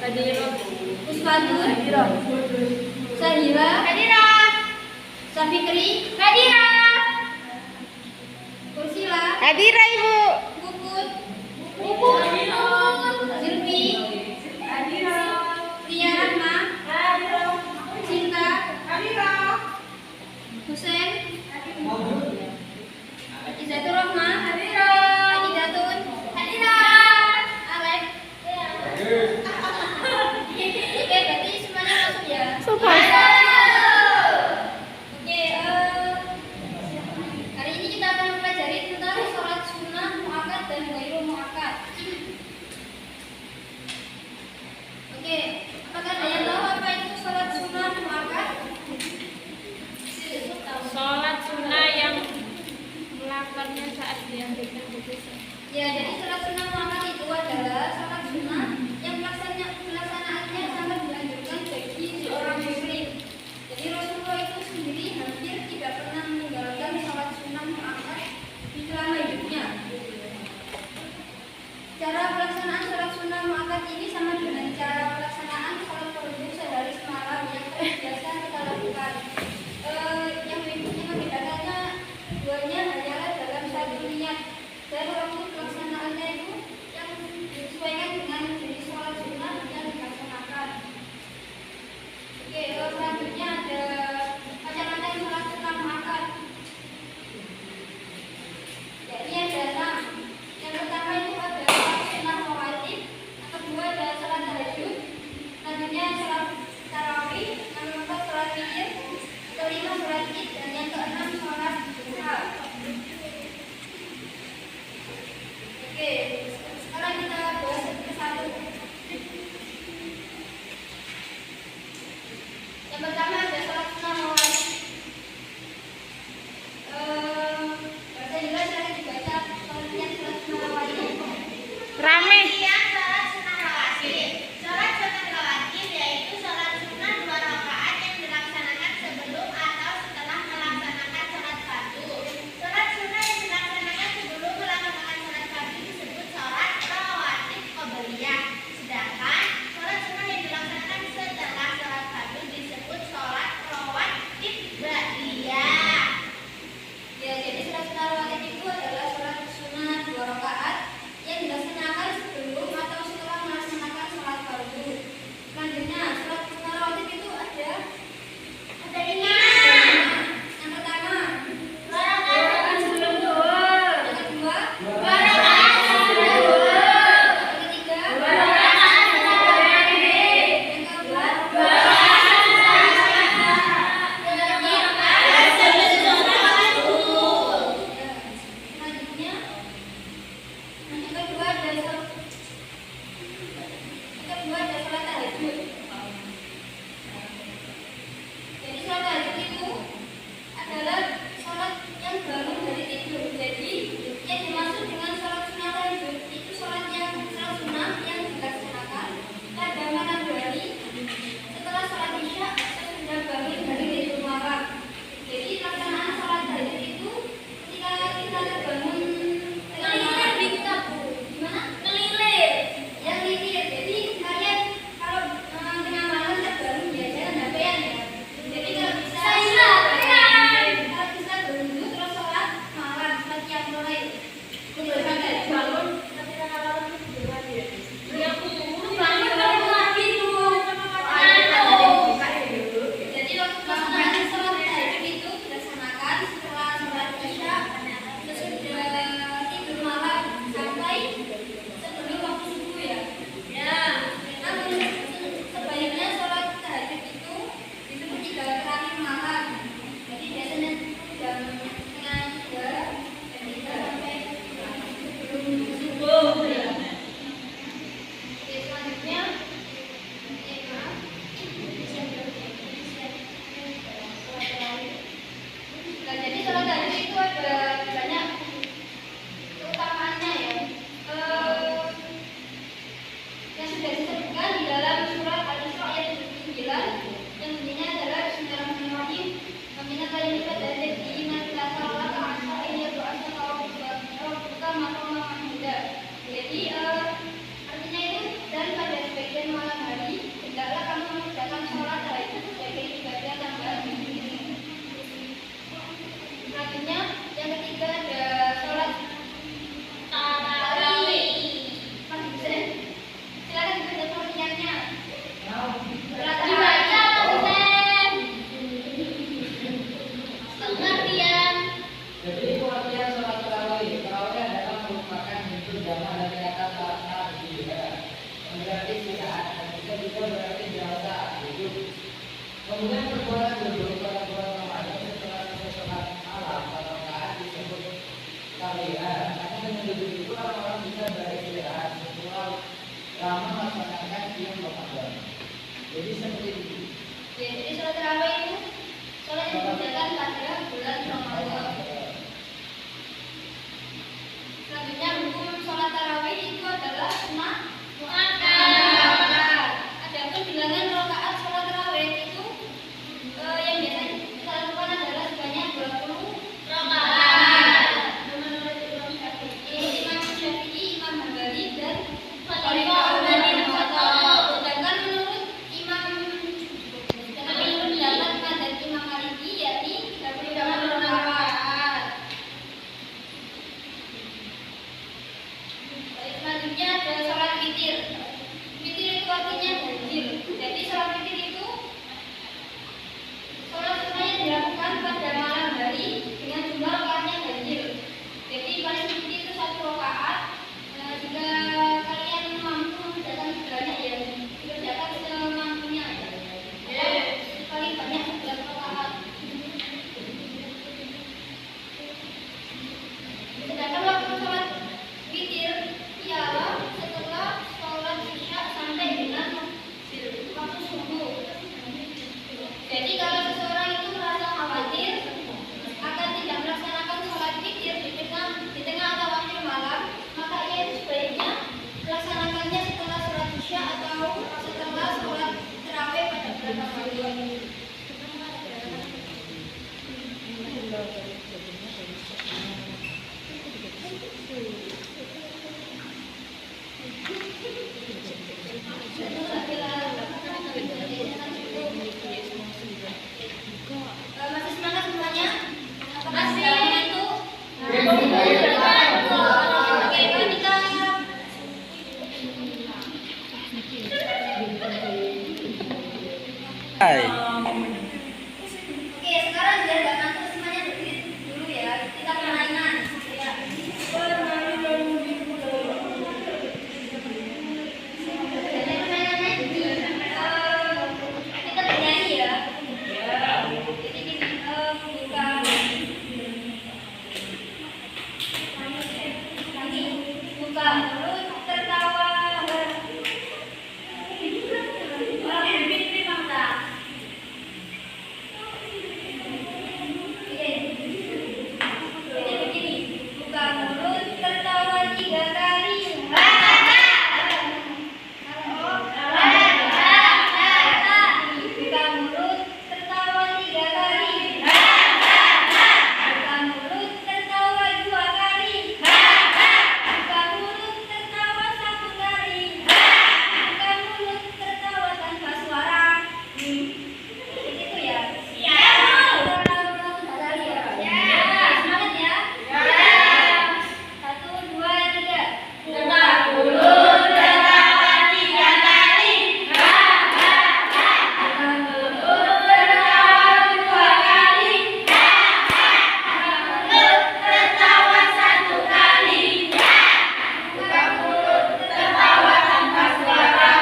Hadirah. Puspatur. Hadirah. Sahira. Hadirah. Safikri. Hadirah. Kursila. Hadirah Ibu. Puput. Puput. Zilfi. Hadirah. Ria Rahma. Hadirah. Cinta. Hadirah. Husen. Izatur Rahma. Hadirah. Ajidatun. Hadirah. Alek. Oke, berarti semuanya masuk ya. Sopan. Oke, hari ini kita akan mempelajari tentang sholat sunnah muakkad dan ghairu muakkad. Oke, apakah ada yang tahu apa itu sholat sunnah muakkad? Sholat sunnah yang melakukannya saat dianjurkan berdosa. Ya, jadi sholat sunnah muakkad itu adalah sholat sunnah yang pelaksanaannya sangat dianjurkan bagi seorang muslim. Jadi Rasulullah itu sendiri hampir tidak pernah meninggalkan sholat sunnah muakkad selama hidupnya. Cara pelaksanaan sholat sunnah muakkad ini sama dengan cara pelaksanaan sholat fardu sehari semalam yang biasa kita lakukan. Yang membedakannya keduanya hanyalah dalam satu niat dan waktu pelaksanaannya itu yang disesuaikan dengan jenis sholat sunnah yang dilaksanakan. Oke, selanjutnya ada macam-macam sholat sunnah muakkad. Jadi ada 6. Yang pertama itu ada sholat sunnah rawatib, yang kedua ada sholat tahajud, selanjutnya sholat tarawih, yang keempat sholat witir, kelima sholat id, dan yang keenam sholat duha. Oke, sekarang kita bahas satu persatu. Yang pertama ada sholat sunnah rawatib. Bahasa jelas silahkan dibaca pengertian sholat sunnah rawatib. Rame. Kemudian sholat sunnah rawatib. Sholat sunnah rawatib yaitu sholat sunnah 2 rakaat yang dilaksanakan sebelum atau setelah melaksanakan sholat fardu. Sholat sunnah yang dilaksanakan sebelum melaksanakan sholat fardu disebut sholat rawatib qobliyah. Sedangkan sholat sunnah yang dilaksanakan setelah sholat fardu disebut sholat rawatib ba'diyah. Ya, jadi sholat sunnah rawatib itu adalah sholat sunnah 2 rakaat yang dilaksanakan sebelum atau Masih semangat semuanya? Masih. Itu. Oke, Monika. Hai. Oke, sekarang biar nggak ngantuk semuanya berdiri dulu ya. Kita permainan. Ya. Jadi permainannya gini. Kita bernyanyi ya. Jadi gini, buka. Nanti buka mulut, tertawa. Orang begini bangsa. Jadi begini, buka mulut, tertawa 3 kali. Buka mulut, tertawa 3 kali. Buka mulut, tertawa 2 kali. Buka mulut, tertawa 1 kali. Buka mulut, tertawa tanpa suara. Begitu ya? Semangat ya? 1, 2, 3. Buka mulut, tertawa 3 kali. Buka mulut, tertawa 2 kali. Mulut, tertawa 1 kali. Buka mulut, tertawa tanpa suara.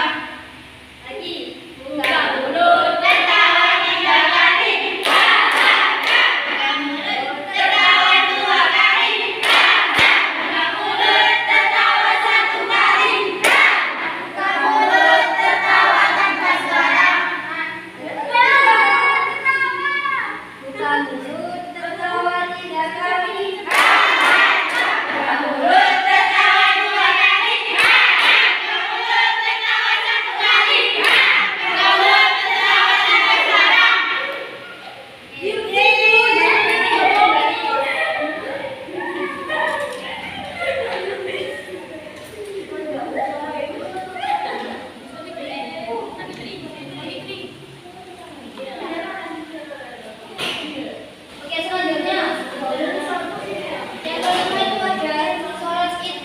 Lagi. Buka mulut, tertawa 3 kali. Buka mulut, tertawa 2 kali. Buka mulut, tertawa 1 kali. Buka mulut, tertawa tanpa suara. Buka mulut, tertawa 3 kali. Buka mulut, tertawa 2 kali. Buka mulut, tertawa 1 kali. Buka mulut, tertawa tanpa suara. Oke, selanjutnya yang kelima itu ada sholat id.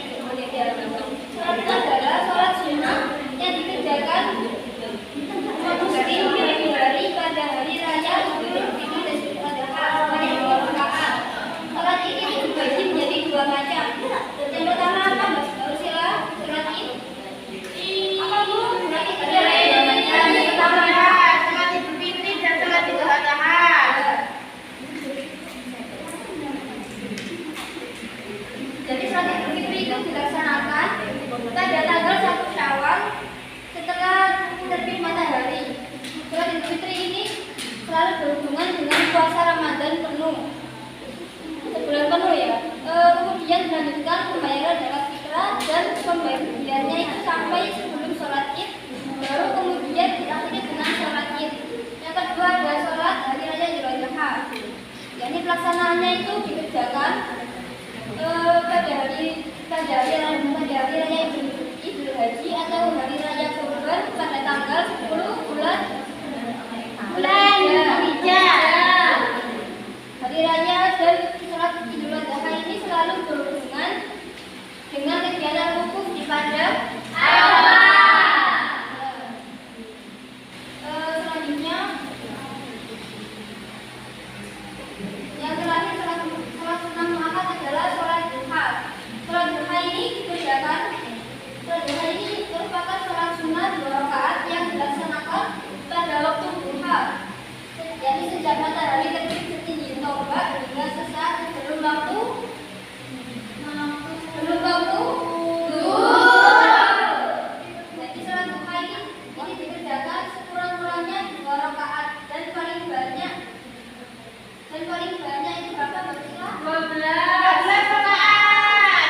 Sholat id adalah sholat sunnah yang dikerjakan dari hari pada hari raya Idul Fitri dan Idul Adha sebanyak 2 rakaat. Sholat id ini dibagi menjadi 2 macam. Yang pertama apa, Mbak Ursila? Sholat id. Apa Bu? Sholat id ada 2 macam. Yang pertama Sholat Idul Fitri dan sholat Idul Adha. Jadi sholat Idul Fitri itu dilaksanakan pada tanggal 1 Syawal setelah terbit matahari. Sholat Idul Fitri ini selalu berhubungan dengan puasa Ramadan penuh, sebulan penuh ya. Kemudian dilanjutkan pembayaran zakat fitrah dan pembagiannya itu sampai sebelum sholat id, baru kemudian diakhiri dengan sholat id. Yang kedua ada sholat hari raya Idul Adha. Yani pelaksanaannya itu dikerjakan pada hari raya Idul Haji atau hari raya Kurban pada tanggal 10 bulan Dzulhijjah. Hari raya dan sholat Idul Adha ini selalu berhubungan dengan kegiatan wukuf di padang Arafah. Selanjutnya yang terakhir sholat sunnah muakkad adalah sholat duha. Sholat duha ini dikerjakan. Sholat duha ini merupakan sholat sunnah 2 rakaat yang dilaksanakan pada waktu duha. Jadi sejak matahari terbit setinggi tombak hingga sesaat sebelum waktu zuhur. Jadi sholat duha ini dikerjakan sekurang-kurangnya 2 rakaat dan paling banyak itu berapa, Mbak Sila? 12 rakaat.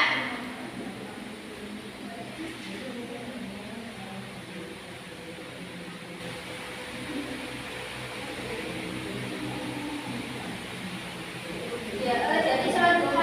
Ya, jadi sholat duha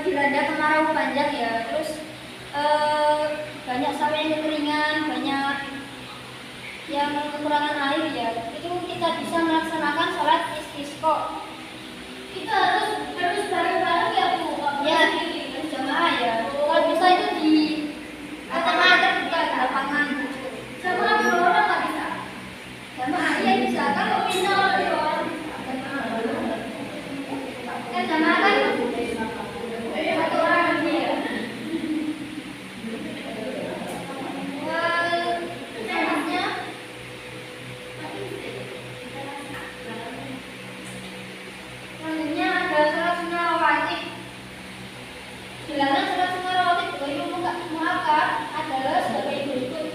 dilanda kemarau panjang ya, terus banyak sawah yang kekeringan, banyak yang kekurangan air ya, itu kita bisa melaksanakan sholat istisqa. Itu harus bareng-bareng ya Bu. Ya, berjamaah ya. Kalau bisa itu di jamaah terbuka di lapangan. Sama dua orang nggak bisa. Jamaah ya bisa. Kalau bisa dua orang. Kan jamaah kan satu orang dia. Selanjutnya ada sholat sunnah rawatib. Bilangan sholat sunnah rawatib bagi muakkad adalah sebagai berikut.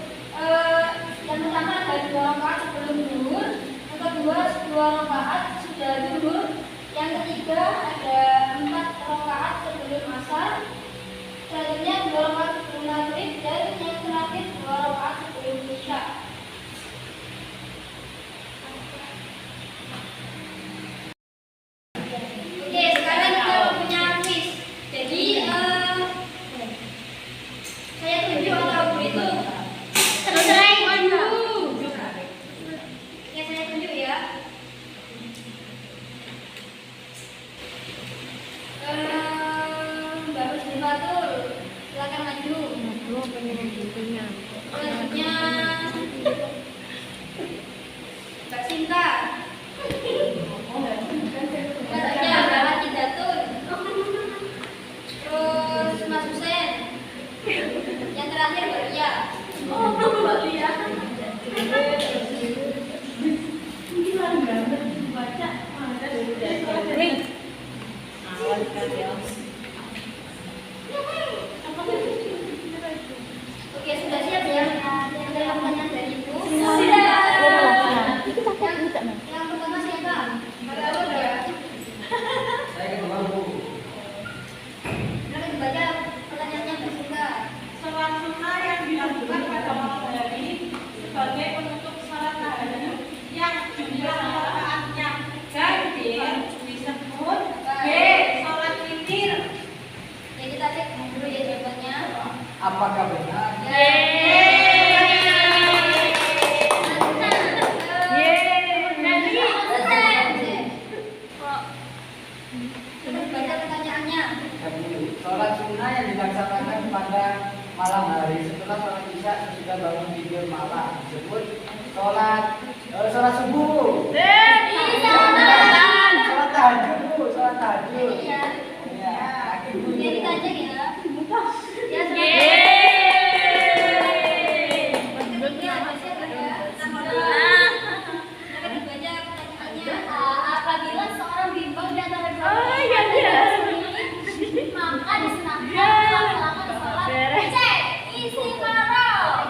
Yang pertama ada 2 rakaat sebelum zuhur, yang kedua 2 rakaat sudah zuhur, yang ketiga ada 4 rakaat sebelum asar, selanjutnya 2 rakaat sebelum maghrib, dan yang terakhir 2 rakaat sebelum isya. Oke, sekarang kita punya quiz. Jadi saya tunjuk atau Bu itu selesai dulu. Ya, saya tunjuk ya. Mbak Husni Fatul, silakan maju. Selanjutnya Mbak Sinta. Selanjutnya Mbak Hatidatun. Terus Mas Husen. Yang terakhir Mbak Lia. Oke, sudah siap ya? Ada pertanyaan dari Ibu? Yang pertama siapa? Mbak Laura ya? Nanti dibaca pertanyaannya Mbak Sinta. Sholat sunnah yang dilakukan pada malam hari sebagai penutup sholat tahajud yang jumlah rakaatnya ganjil disebut B. Sholat witir. Ya, kita cek dulu ya jawabannya. Apakah benar? Baca pertanyaannya. Sholat sunnah yang dilaksanakan pada malam hari setelah sholat isya sesudah bangun tidur malam disebut sholat subuh. Sholat tahajud Bu, sholat tahajud. Iya. Ya, Oke, kita cek ya. Ya, Apabila seorang bimbang di antara dua maka disunahkan melaksanakan sholat cek isi marah.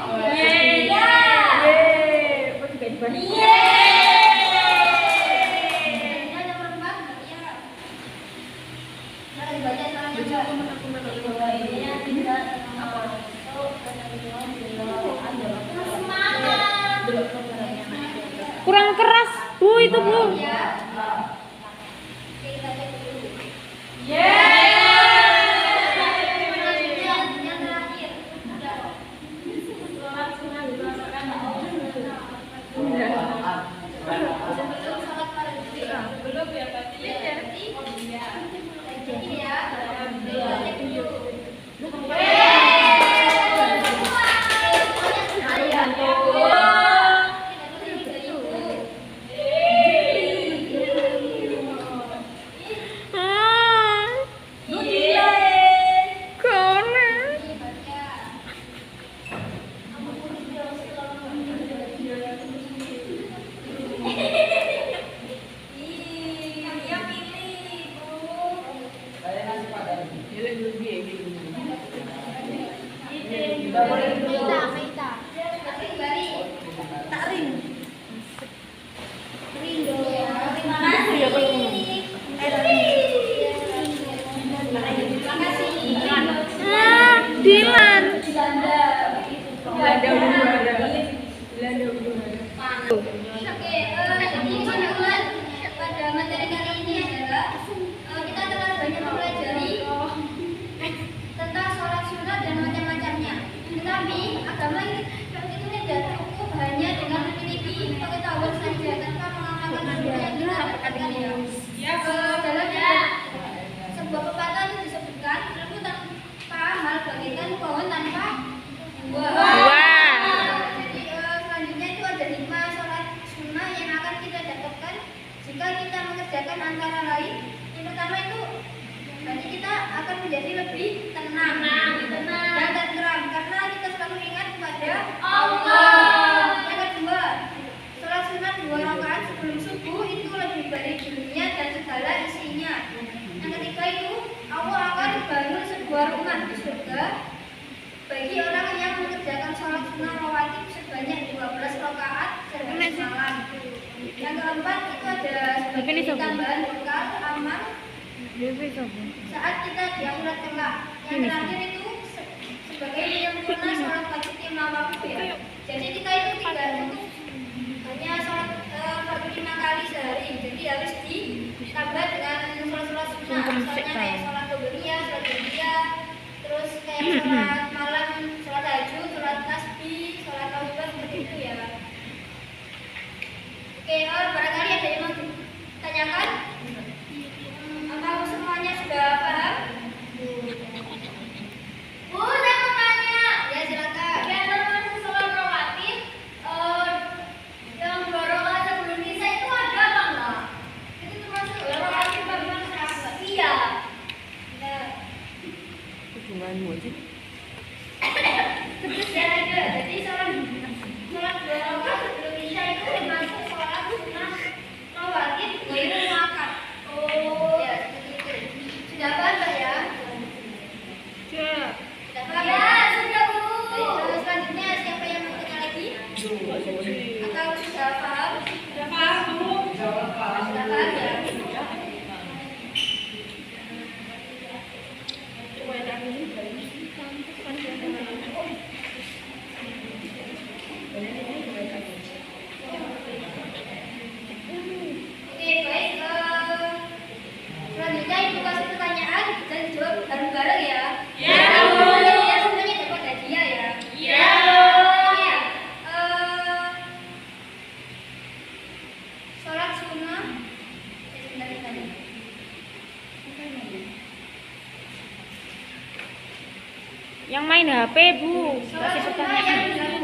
Kurang keras, Bu, itu Bu. Sholat sunnah dilakukan belum ya berarti ya. Saya ngasih pada Dilan. Oke, jadi kesimpulan pada materi kali ini adalah kita telah banyak mempelajari menjadi lebih tenang dan tenteram karena kita selalu ingat kepada Allah. Yang kedua, sholat sunat 2 rakaat sebelum subuh itu lebih baik dunia dan segala isinya. Yang ketiga itu Allah akan bangun sebuah rumah di surga bagi orang yang mengerjakan sholat sunnah rawatib sebanyak 12 rakaat sehari malam. Yang keempat itu ada sebagai tambahan bekal amal saat kita di akhirat kelak. Yang terakhir itu sebagai menyempurna sholat wajib 5 waktu ya. Jadi kita itu tidak cukup hanya sholat fardu 5 kali sehari. Jadi harus ditambah dengan sholat-sholat sunnah. Misalnya kayak sholat qabliyah, sholat ba'diyah, terus kayak sholat malam, sholat tahajud, sholat tasbih, sholat taubat seperti itu ya. Oke, barangkali ada yang mau ditanyakan? Apa semuanya sudah paham? Bu, saya mau tanya. Ya silakan. Di antara sholat rawatib, yang 2 rakaat sebelum isya itu ada apa enggak? Itu termasuk rawatib bagi masyarakat? Iya. Ya. Ya ada. Jadi sholat 2 rakaat sebelum isya itu termasuk sholat sunnah rawatib Ghairu muakkad. Oh. Ya, seperti itu. Sudah paham Mbak ya? Sudah paham Ya, sudah Bu. Baik, selanjutnya siapa yang mau tanya lagi? Atau sudah paham? Sudah paham, Bu? Jawab Pak. Sudah paham ya? Oke, baik. Selanjutnya Ibu kasih pertanyaan dan dijawab bareng-bareng ya. Ya, Bu. Ya, semuanya dapat hadiah ya. Iya. Iya. Sholat sunnah. Sebentar. Yang main HP, Bu. Sholat Kasih sunnah pertanyaan. yang dilakukan